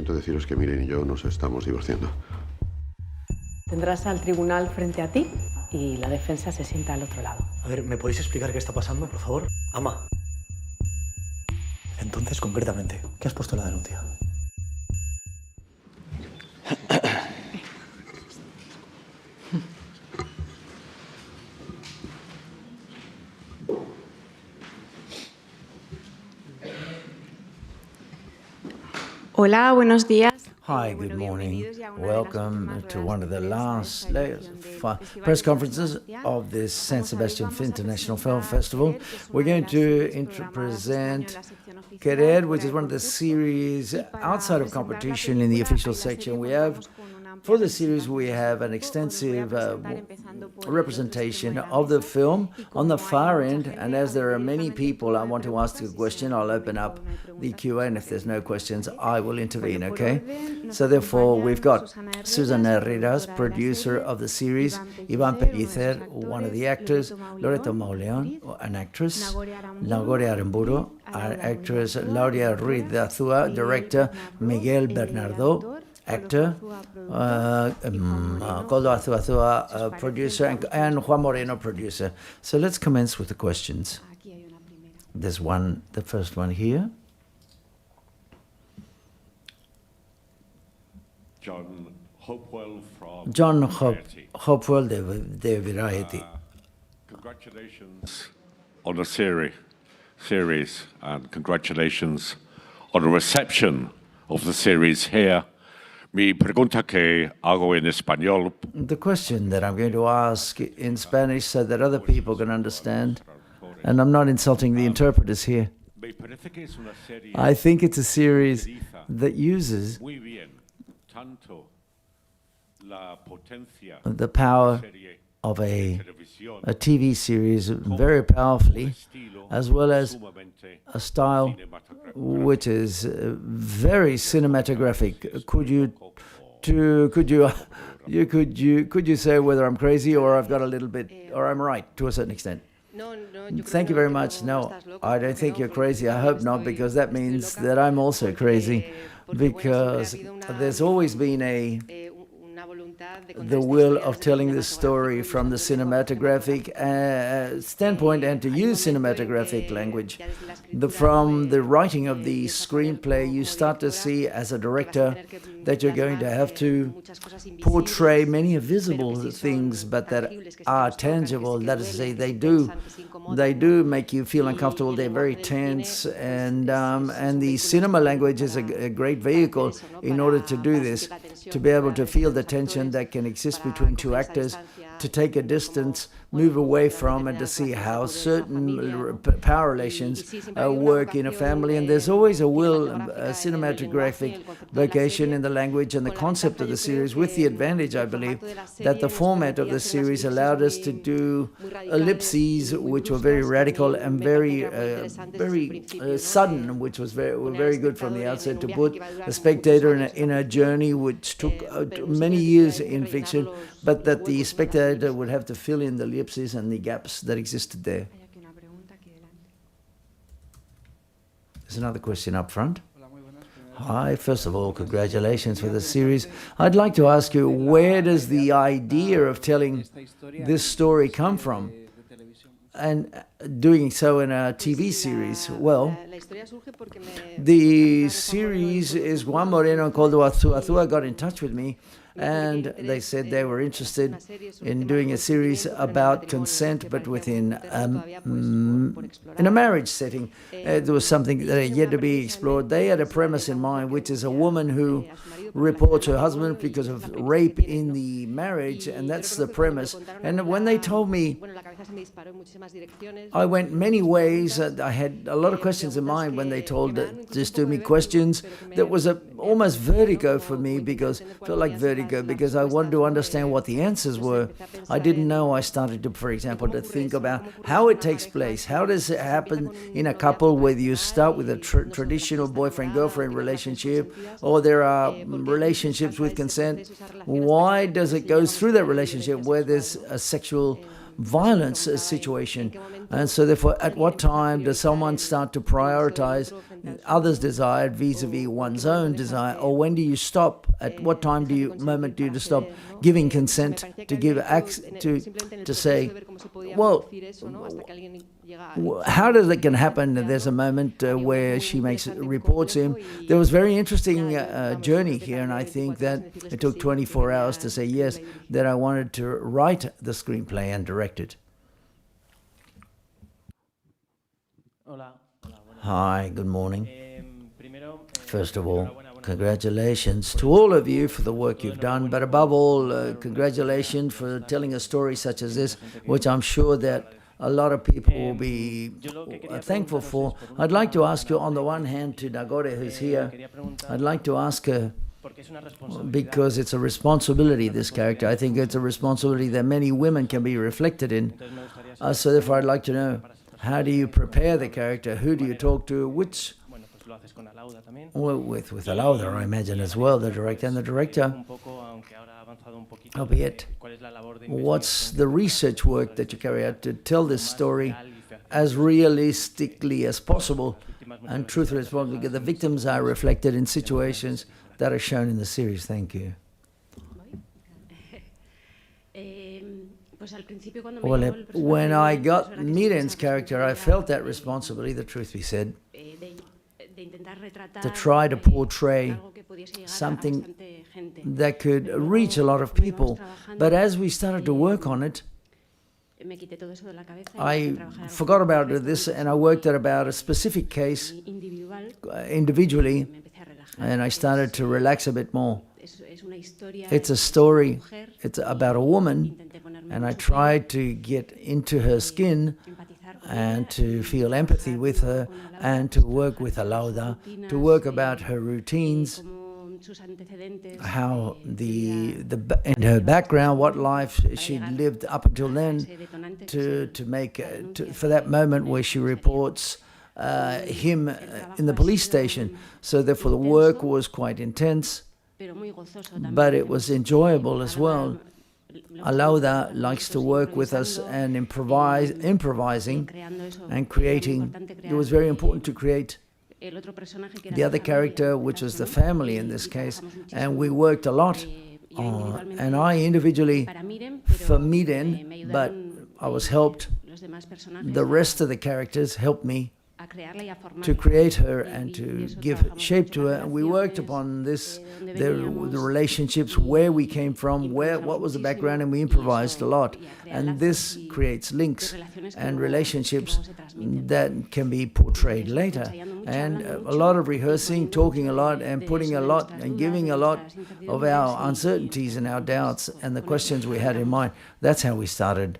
Siento deciros que Miren y yo nos estamos divorciando. Tendrás al tribunal frente a ti y la defensa se sienta al otro lado. A ver, ¿me podéis explicar qué está pasando, por favor? Ama. Entonces, concretamente, ¿qué has puesto en la denuncia? Hola, buenos días. Hi, good morning. Welcome to one of the last press conferences of this San Sebastian International Film Festival. We're going to present Querer, which is one of the series outside of competition in the official section. For the series, we have an extensive representation of the film on the far end, and as there are many people, I want to ask a question. I'll open up the Q&A, and if there's no questions, I will intervene, okay? So therefore, we've got Susana Herreras, producer of the series, Iván Pellicer, one of the actors, Loreto Mauleón, an actress, Nagore Aranburu, actress, Ruiz de Azúa, director, Miguel Bernardeau, actor, Koldo Azúa, producer, and Juan Moreno, producer. So let's commence with the questions. There's the first one here. John Hopewell from John Hopewell, de Variety. Congratulations on the series, and congratulations on the reception of the series here. Mi pregunta que hago en español. The question that I'm going to ask in Spanish so that other people can understand, and I'm not insulting the interpreters here. I think it's a series that uses the power of a TV series very powerfully, as well as a style which is very cinematographic. Could you say whether I'm crazy or I've got a little bit, or I'm right to a certain extent? Thank you very much. No, I don't think you're crazy. I hope not, because that means that I'm also crazy, because there's always been the will of telling this story from the cinematographic standpoint, and to use cinematographic language. From the writing of the screenplay, you start to see as a director that you're going to have to portray many invisible things, but that are tangible. That is to say, they do make you feel uncomfortable. They're very tense, and the cinema language is a great vehicle in order to do this, to be able to feel the tension that can exist between two actors, to take a distance, move away from, and to see how certain power relations work in a family. And there's always a cinematographic vocation in the language and the concept of the series, with the advantage, I believe, that the format of the series allowed us to do ellipses, which were very radical and very sudden, which was very good from the outset, to put the spectator in a journey which took many years in fiction, but that the spectator would have to fill in the ellipses and the gaps that existed there. There's another question up front. Hi, first of all, congratulations for the series. I'd like to ask you, where does the idea of telling this story come from, and doing so in a TV series? Well, the series is Juan Moreno and Koldo Azúa got in touch with me, and they said they were interested in doing a series about consent, but within in a marriage setting. There was something that had yet to be explored. They had a premise in mind, which is a woman who reports her husband because of rape in the marriage, and that's the premise. And when they told me, I went many ways. I had a lot of questions in mind when they told just to me questions. That was almost vertigo for me, because it felt like vertigo, because I wanted to understand what the answers were. I didn't know. I started to, for example, to think about how it takes place. How does it happen in a couple, whether you start with a traditional boyfriend-girlfriend relationship, or there are relationships with consent? Why does it go through that relationship where there's a sexual violence situation. And so therefore, at what time does someone start to prioritize others' desire vis-a-vis one's own desire? Or when do you stop? At what moment do you stop giving consent to give to say, well, how does it can happen? There's a moment where she reports him. There was very interesting journey here, and I think that it took 24 hours to say yes, that I wanted to write the screenplay and direct it. Hi, good morning. First of all, congratulations to all of you for the work you've done, but above all, congratulations for telling a story such as this, which I'm sure that a lot of people will be thankful for. I'd like to ask you, on the one hand, to Nagore, who's here, I'd like to ask her, because it's a responsibility, this character. I think it's a responsibility that many women can be reflected in. So therefore, I'd like to know, how do you prepare the character? Who do you talk to? Which? Well, with Alauda, I imagine, as well, the director. And the director, albeit, what's the research work that you carry out to tell this story as realistically as possible and truthfully as possible, because the victims are reflected in situations that are shown in the series. Thank you. Well, when I got Miren's character, I felt that responsibility, the truth be said, to try to portray something that could reach a lot of people. But as we started to work on it, I forgot about this, and I worked at about a specific case individually, and I started to relax a bit more. It's a story, it's about a woman, and I tried to get into her skin and to feel empathy with her and to work with Alauda, to work about her routines, how in her background, what life she'd lived up until then, for that moment where she reports him in the police station. So therefore the work was quite intense, but it was enjoyable as well. Alauda likes to work with us and improvising and creating. It was very important to create the other character, which was the family in this case, and we worked a lot on, and I individually for Miren, but I was helped. The rest of the characters helped me to create her and to give shape to her. And we worked upon this, the relationships, where we came from, what was the background, and we improvised a lot. And this creates links and relationships that can be portrayed later. And a lot of rehearsing, talking a lot, and putting a lot, and giving a lot of our uncertainties and our doubts and the questions we had in mind. That's how we started.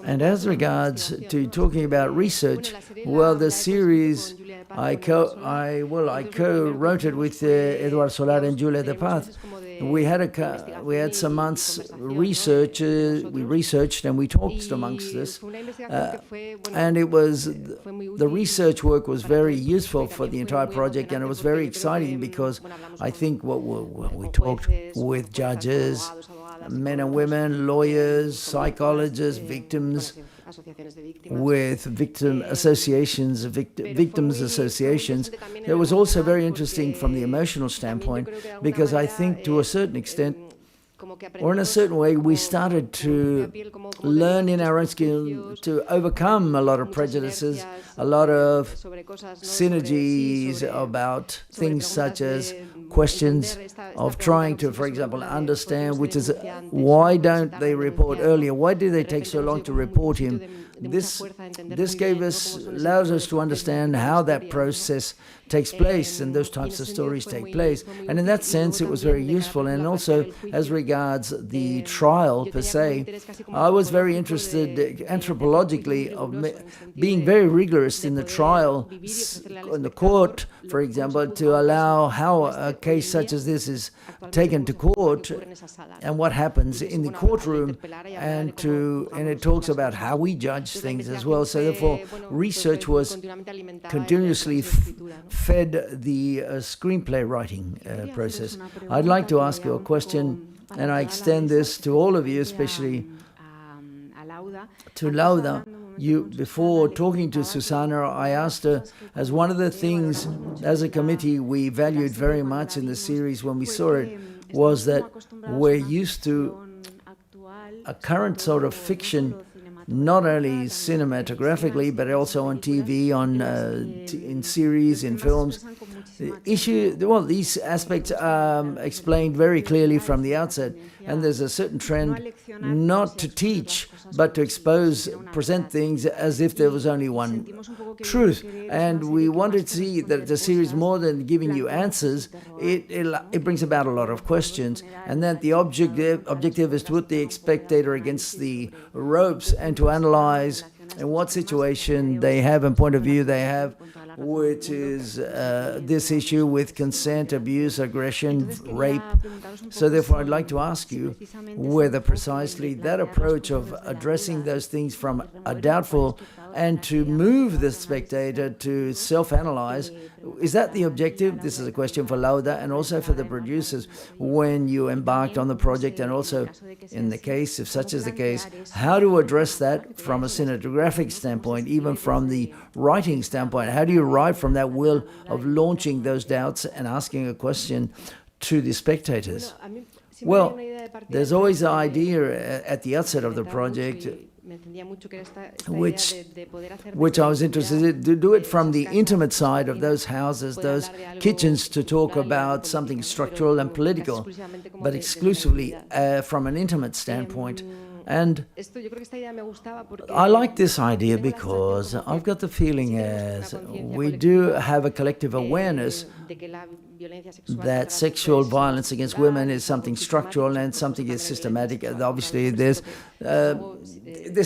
And as regards to talking about research, well, the series, I co-wrote it with Eduard Solar and Julia de Paz. We had some months research. We researched and we talked amongst this, and it was the research work was very useful for the entire project, and it was very exciting because I think we talked with judges, men and women, lawyers, psychologists, victims, with victims associations. It was also very interesting from the emotional standpoint, because I think to a certain extent, or in a certain way, we started to learn in our own skill to overcome a lot of prejudices, a lot of synergies about things such as questions of trying to, for example, understand, which is why don't they report earlier? Why do they take so long to report him? This allows us to understand how that process takes place and those types of stories take place. And in that sense, it was very useful. And also, as regards the trial per se, I was very interested anthropologically of being very rigorous in the trial, in the court, for example, to allow how a case such as this is taken to court and what happens in the courtroom, and it talks about how we judge things as well. So therefore, research was continuously fed the screenplay writing process. I'd like to ask you a question, and I extend this to all of you, especially to Alauda, before talking to Susana, I asked her, as one of the things as a committee we valued very much in the series when we saw it, was that we're used to a current sort of fiction, not only cinematographically, but also on TV, in series, in films. These aspects are explained very clearly from the outset, and there's a certain trend not to teach, but to present things as if there was only one truth. And we wanted to see that the series, more than giving you answers, it brings about a lot of questions, and that the objective is to put the spectator against the ropes and to analyze in what situation they have and point of view they have, which is this issue with consent, abuse, aggression, rape. So therefore, I'd like to ask you whether precisely that approach of addressing those things from a doubtful and to move the spectator to self-analyze, is that the objective? This is a question for Alauda and also for the producers when you embarked on the project, and also in the case, if such is the case, how to address that from a cinematographic standpoint, even from the writing standpoint. How do you write from that will of launching those doubts and asking a question to the spectators? Well, there's always the idea at the outset of the project, which I was interested in, to do it from the intimate side of those houses, those kitchens, to talk about something structural and political, but exclusively from an intimate standpoint. And I like this idea because I've got the feeling as we do have a collective awareness that sexual violence against women is something structural and something is systematic. Obviously, this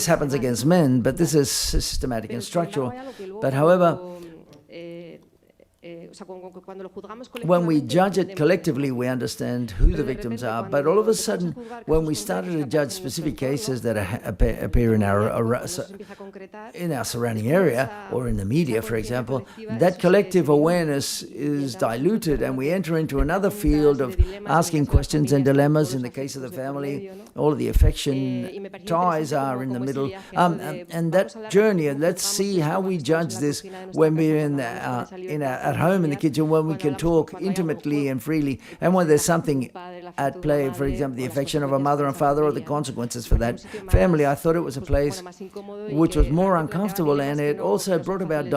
happens against men, but this is systematic and structural. But however, when we judge it collectively, we understand who the victims are. But all of a sudden, when we started to judge specific cases that appear in our surrounding area or in the media, for example, that collective awareness is diluted, and we enter into another field of asking questions and dilemmas. In the case of the family, all of the affection ties are in the middle, and that journey. And let's see how we judge this when we're at home in the kitchen, when we can talk intimately and freely, and when there's something at play, for example, the affection of a mother and father or the consequences for that family. I thought it was a place which was more uncomfortable, and it also brought about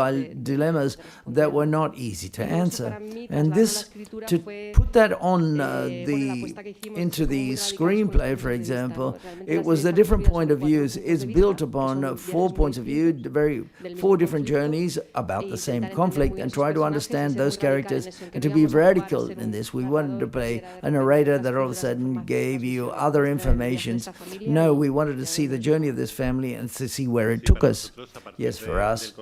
dilemmas that were not easy to answer. And this, to put that on into the screenplay, for example, it was the different point of views. It's built upon 4 points of view, 4 different journeys about the same conflict, and try to understand those characters and to be radical in this. We wanted to play a narrator that all of a sudden gave you other information. No, we wanted to see the journey of this family and to see where it took us. Yes, for us,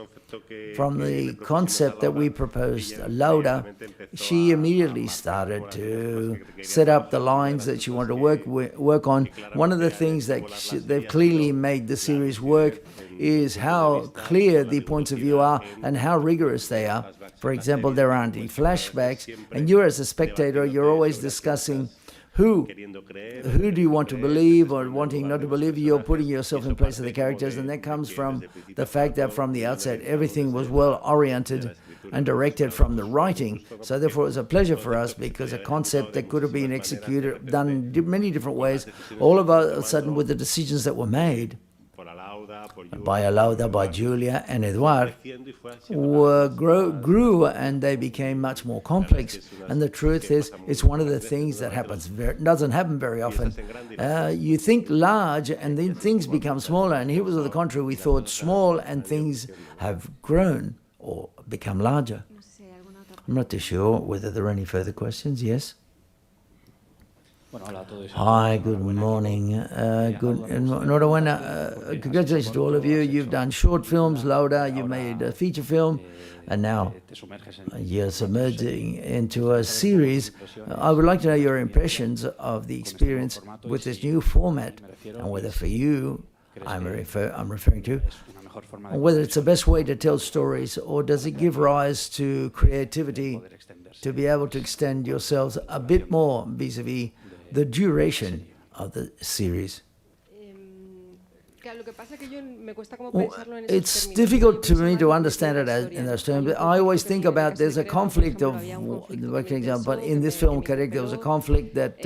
from the concept that we proposed, Alauda, she immediately started to set up the lines that she wanted to work on. One of the things that they've clearly made the series work is how clear the points of view are and how rigorous they are. For example, there aren't any flashbacks, and you as a spectator, you're always discussing who do you want to believe or wanting not to believe. You're putting yourself in place of the characters, and that comes from the fact that from the outset everything was well oriented and directed from the writing. So therefore it was a pleasure for us, because a concept that could have been executed, done many different ways, all of a sudden with the decisions that were made by Alauda, by Julia and Eduard, grew, and they became much more complex. And the truth is, it's one of the things that doesn't happen very often. You think large, and then things become smaller. And here was the contrary. We thought small, and things have grown or become larger. I'm not too sure whether there are any further questions. Yes? Hi, good morning. Congratulations to all of you. You've done short films, Alauda, you made a feature film, and now you're submerging into a series. I would like to know your impressions of the experience with this new format, and whether for you, I'm referring to, whether it's the best way to tell stories, or does it give rise to creativity to be able to extend yourselves a bit more vis-a-vis the duration of the series? It's difficult to me to understand it in those terms. But I always think about there's a conflict of, for example, but in this film, Querer, there was a conflict that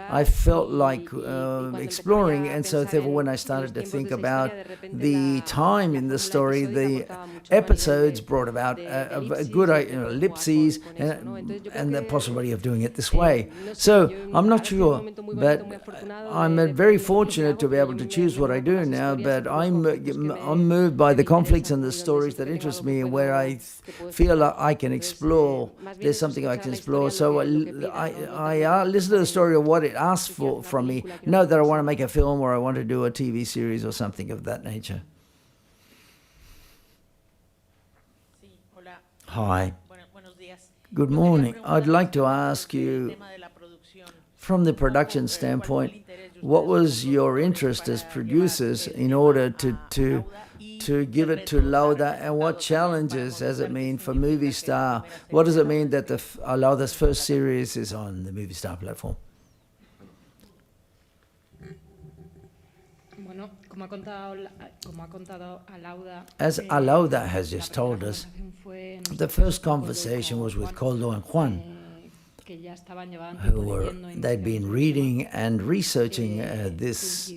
I felt like exploring, and so therefore when I started to think about the time in the story, the episodes brought about a good ellipses and the possibility of doing it this way. So I'm not sure, but I'm very fortunate to be able to choose what I do now, but I'm moved by the conflicts and the stories that interest me and where I feel like I can explore. There's something I can explore. So I listen to the story of what it asks from me. Know that I want to make a film or I want to do a TV series or something of that nature. Hi. Good morning. I'd like to ask you, from the production standpoint, what was your interest as producers in order to give it to Alauda, and what challenges does it mean for Movie Star? What does it mean that Alauda's first series is on the Movie Star platform? As Alauda has just told us, the first conversation was with Koldo and Juan, they'd been reading and researching this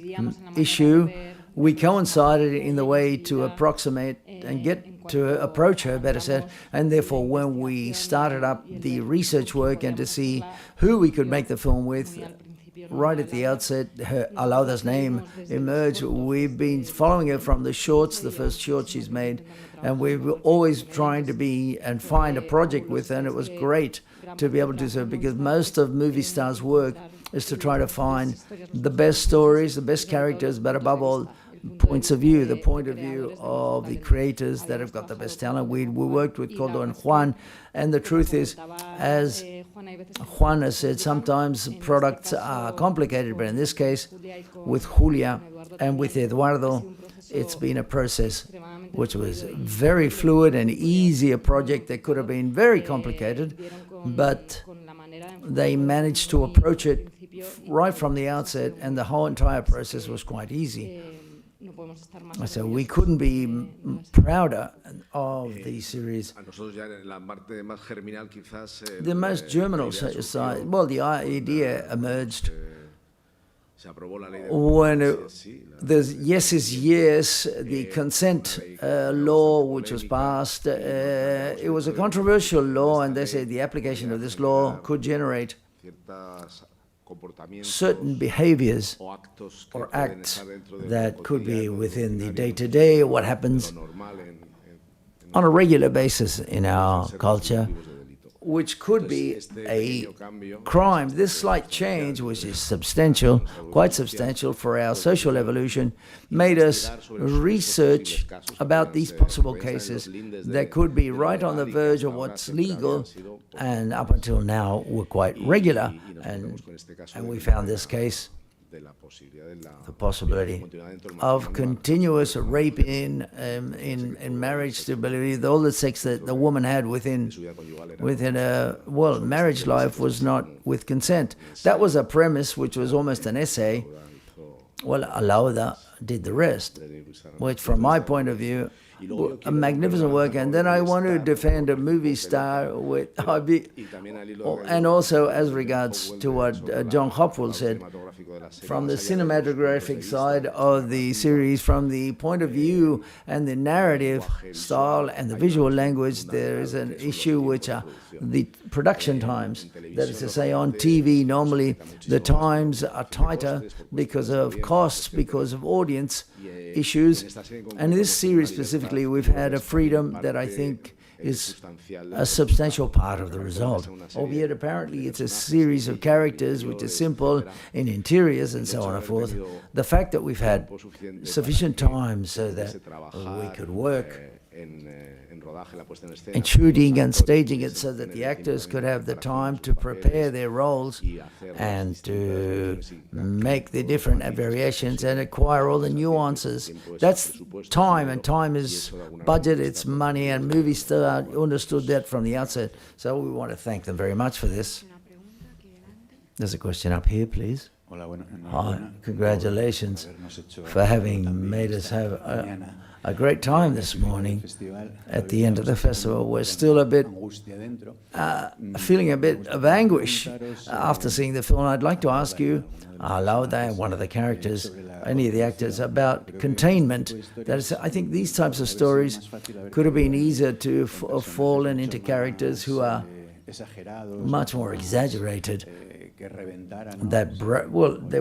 issue. We coincided in the way to approximate and get to approach her, better said, and therefore when we started up the research work and to see who we could make the film with, right at the outset, Alauda's name emerged. We've been following her from the shorts, the first short she's made, and we were always trying to be and find a project with her, and it was great to be able to do so, because most of Movie Star's work is to try to find the best stories, the best characters, but above all, points of view, the point of view of the creators that have got the best talent. We worked with Koldo and Juan, and the truth is, as Juan has said, sometimes products are complicated, but in this case, with Julia and with Eduardo, it's been a process which was very fluid and easy, a project that could have been very complicated, but they managed to approach it right from the outset, and the whole entire process was quite easy. So we couldn't be prouder of the series. The most germinal side, well, the idea emerged when the yes is yes, the consent law which was passed. It was a controversial law, and they said the application of this law could generate certain behaviors or acts that could be within the day-to-day, what happens on a regular basis in our culture, which could be a crime. This slight change, which is substantial, quite substantial for our social evolution, made us research about these possible cases that could be right on the verge of what's legal, and up until now were quite regular. And we found this case, the possibility of continuous rape in marriage stability, all the sex that the woman had within a marriage life was not with consent. That was a premise which was almost an essay. Well, Alauda did the rest, which from my point of view, a magnificent work. And then I want to defend a Movie Star with and also as regards to what John Hopwell said, from the cinematographic side of the series, from the point of view and the narrative style and the visual language, there is an issue which are the production times. That is to say, on TV, normally the times are tighter because of costs, because of audience issues. And in this series specifically, we've had a freedom that I think is a substantial part of the result. Albeit apparently it's a series of characters which is simple in interiors and so on and forth. The fact that we've had sufficient time so that we could work in shooting and staging it so that the actors could have the time to prepare their roles and to make the different variations and acquire all the nuances. That's time, and time is budget, it's money, and Movie Star understood that from the outset. So we want to thank them very much for this. There's a question up here, please. Hi, congratulations for having made us have a great time this morning at the end of the festival. We're still a bit feeling a bit of anguish after seeing the film. I'd like to ask you, Alauda, one of the characters, any of the actors, about containment. That is, I think these types of stories could have been easier to have fallen into characters who are much more exaggerated. There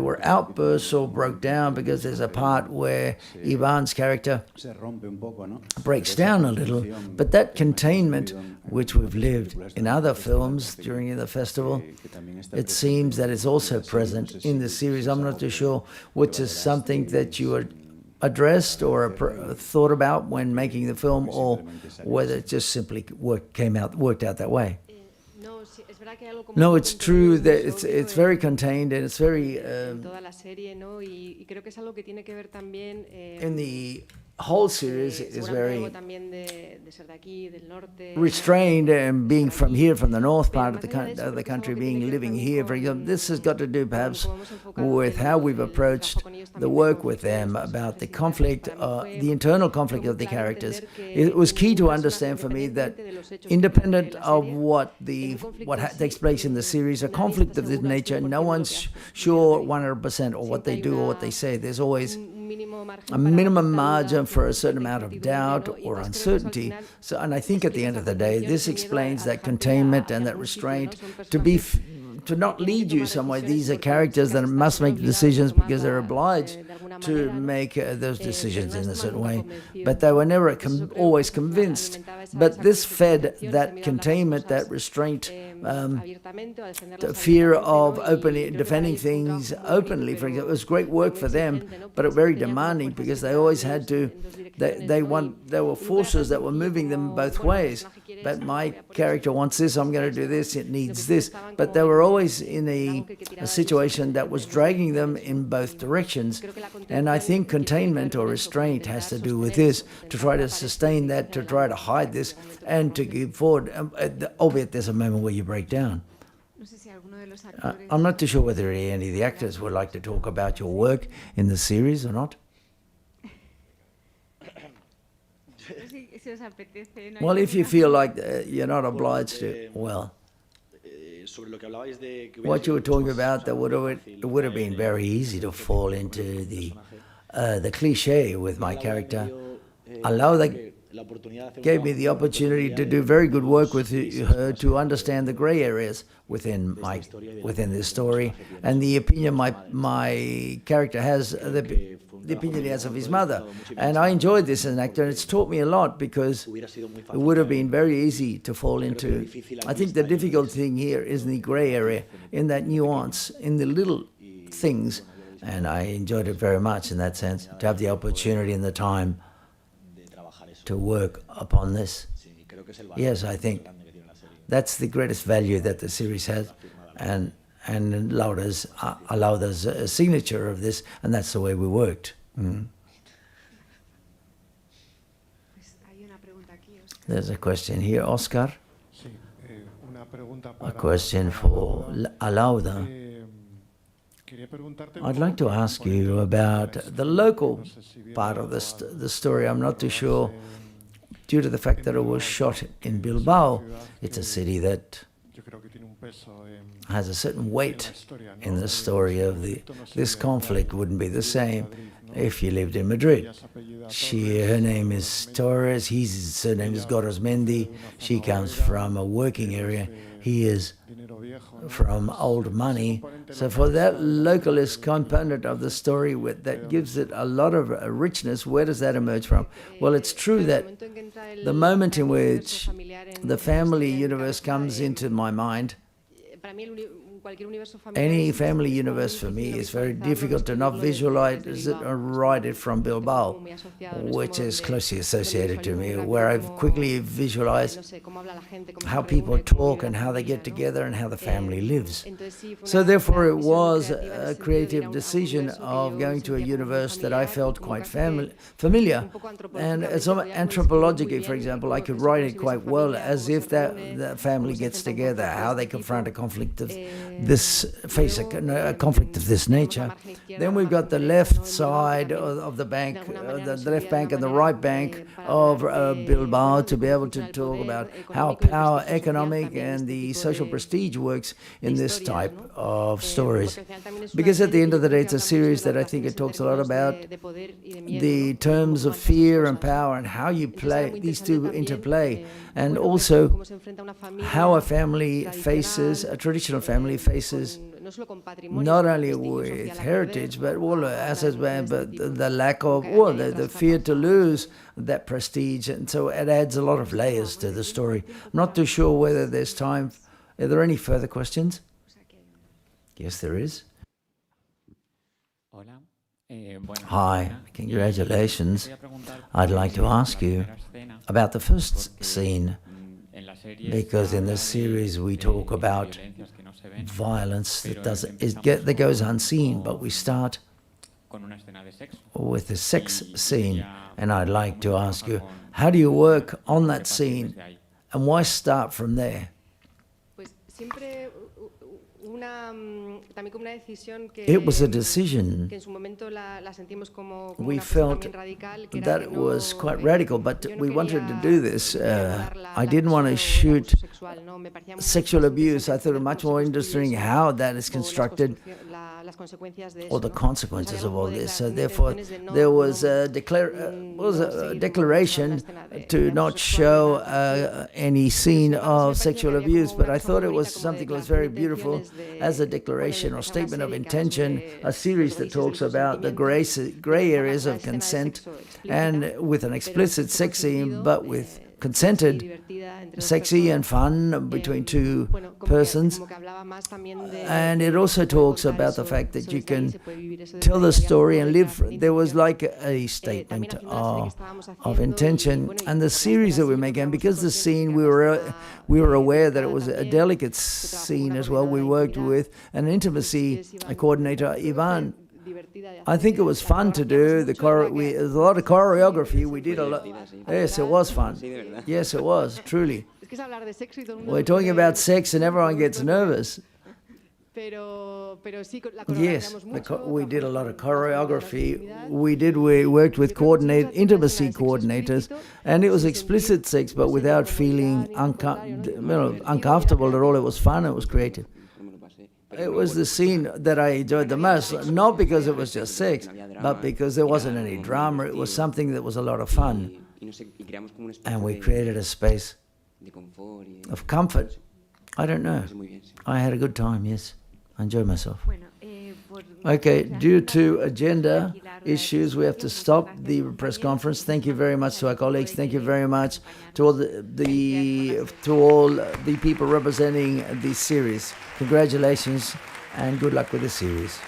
were outbursts or broke down, because there's a part where Iván's character breaks down a little, but that containment, which we've lived in other films during the festival, it seems that it's also present in the series. I'm not too sure which is something that you addressed or thought about when making the film, or whether it just simply worked out that way. No, it's true that it's very contained, and it's very in the whole series is very restrained, and being from here, from the north part of the country, living here. For example, this has got to do perhaps with how we've approached the work with them, about the conflict, the internal conflict of the characters. It was key to understand for me that, independent of what takes place in the series, a conflict of this nature, no one's sure 100% or what they do or what they say. There's always a minimum margin for a certain amount of doubt or uncertainty. So, and I think at the end of the day, this explains that containment and that restraint to not lead you somewhere. These are characters that must make decisions because they're obliged to make those decisions in a certain way. But they were never always convinced. But this fed that containment, that restraint, the fear of openly defending things openly. For example, it was great work for them, but very demanding, because they always had to. There were forces that were moving them both ways. But my character wants this, I'm going to do this, it needs this. But they were always in a situation that was dragging them in both directions. And I think containment or restraint has to do with this, to try to sustain that, to try to hide this, and to give forward, albeit there's a moment where you break down. I'm not too sure whether any of the actors would like to talk about your work in the series or not. Well, if you feel like you're not obliged to, well, what you were talking about, it would have been very easy to fall into the cliche with my character. Alauda gave me the opportunity to do very good work with her, to understand the grey areas within this story, and the opinion my character has, the opinion he has of his mother. And I enjoyed this as an actor, and it's taught me a lot, because it would have been very easy to fall into. I think the difficult thing here is in the grey area, in that nuance, in the little things, and I enjoyed it very much in that sense, to have the opportunity and the time to work upon this. Yes, I think that's the greatest value that the series has, and Alauda's signature of this, and that's the way we worked. There's a question here, Oscar. A question for Alauda. I'd like to ask you about the local part of the story. I'm not too sure, due to the fact that it was shot in Bilbao. It's a city that has a certain weight in the story of this conflict. Wouldn't be the same if you lived in Madrid. Her name is Torres, his surname is Gorosmendi. She comes from a working area. He is from old money. So for that localist component of the story, that gives it a lot of richness, where does that emerge from? Well, it's true that the moment in which the family universe comes into my mind, any family universe for me is very difficult to not visualize it or write it from Bilbao, which is closely associated to me, where I've quickly visualized how people talk and how they get together and how the family lives. So therefore it was a creative decision of going to a universe that I felt quite familiar. And anthropologically, for example, I could write it quite well, as if that family gets together, how they confront a conflict of this face a conflict of this nature. Then we've got the left side of the bank, the left bank and the right bank of Bilbao, to be able to talk about how power, economic and the social prestige works in this type of stories. Because at the end of the day, it's a series that I think it talks a lot about the terms of fear and power and how you play, these two interplay, and also how a family faces, a traditional family faces not only with heritage, but all assets, but the lack of, or the fear to lose that prestige. And so it adds a lot of layers to the story. I'm not too sure whether there's time. Are there any further questions? Yes, there is. Hi, congratulations. I'd like to ask you about the first scene, because in this series we talk about violence that goes unseen, but we start with the sex scene, and I'd like to ask you, how do you work on that scene, and why start from there? It was a decision. We felt that it was quite radical, but we wanted to do this. I didn't want to shoot sexual abuse. I thought it much more interesting how that is constructed, or the consequences of all this. So therefore, there was a declaration to not show any scene of sexual abuse, but I thought it was something that was very beautiful as a declaration or statement of intention, a series that talks about the gray areas of consent, and with an explicit sex scene, but with consented, sexy and fun between two persons. And it also talks about the fact that you can tell the story and live. There was like a statement of intention. And the series that we make, and because the scene, we were aware that it was a delicate scene as well. We worked with an intimacy coordinator, Iván. I think it was fun to do. There's a lot of choreography. We did a lot. Yes, it was fun. Yes, it was, truly. We're talking about sex and everyone gets nervous. Yes, we did a lot of choreography. We worked with intimacy coordinators, and it was explicit sex, but without feeling uncomfortable at all. It was fun. It was creative. It was the scene that I enjoyed the most, not because it was just sex, but because there wasn't any drama. It was something that was a lot of fun. And we created a space of comfort. I don't know. I had a good time, yes. I enjoyed myself. Okay, due to agenda issues, we have to stop the press conference. Thank you very much to our colleagues. Thank you very much to all the people representing this series. Congratulations and good luck with the series.